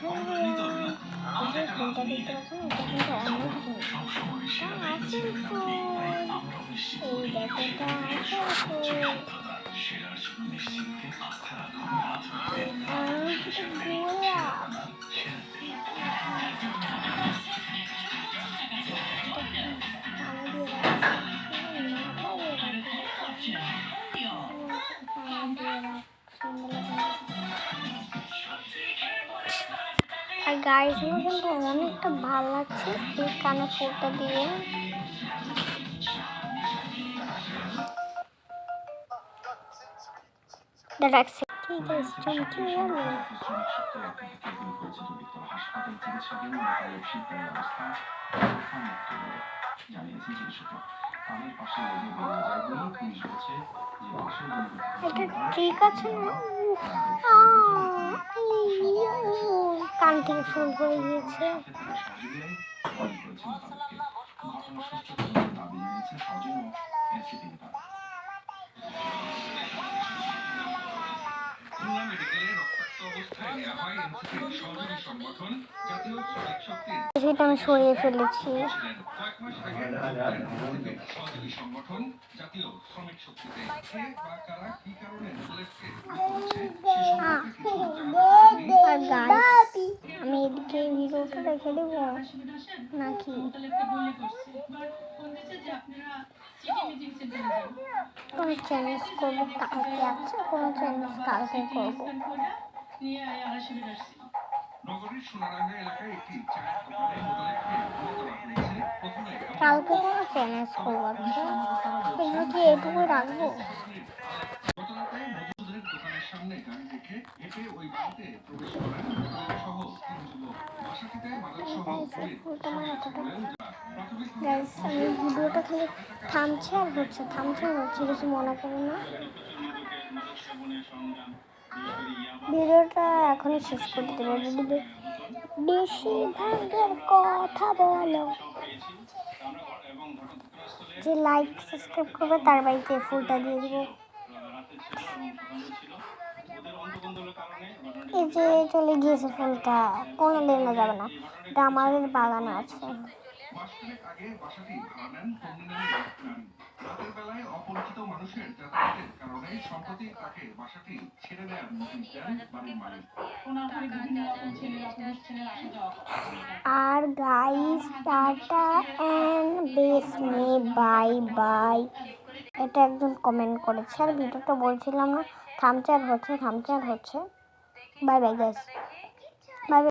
যে ফুলটা দেখতে পাচ্ছেন এটা কিন্তু অনেক সুন্দর। এই দেখো এটা আসল আর গাইস আমার কিন্তু অনেকটা ভালো লাগছে এই কানে ফুলটা দিয়ে। রাখছি কি গাইস চমকে গেল। এটা ঠিক আছে না? কান থেকে ফুল পড়ে গিয়েছে। সেটা আমি সরিয়ে ফেলেছি। আমি এদিকে ভিডিওটা রেখে দেবো নাকি কোনো চ্যালেঞ্জ করবো কালকে? আছে কোনো চ্যালেঞ্জ কালকে করবো। কালকে কোনো চ্যালেঞ্জ করবো। আচ্ছা এগুলো কি এটুকু রাখবো? গাইস আমি ভিডিওটা খালি থামছে আর হচ্ছে কিছু মনে করো না। ভিডিওটা এখনই শেষ করতে দেবো। যদি বেশি ভাগের কথা বলো, যে লাইক সাবস্ক্রাইব করবে তার বাড়িতে ফুলটা দিয়ে দিব। এই যে চলে গিয়েছে ফুলটা, কোনো দিন যাবে না, এটা আমাদের বাগানে আছে। আর গাইস টাটা এন্ড বেস মে বাই বাই, এটা একজন কমেন্ট করেছে। আর ভিডিওটা বলছিলাম না থামচার হচ্ছে বাই বাই গাইস।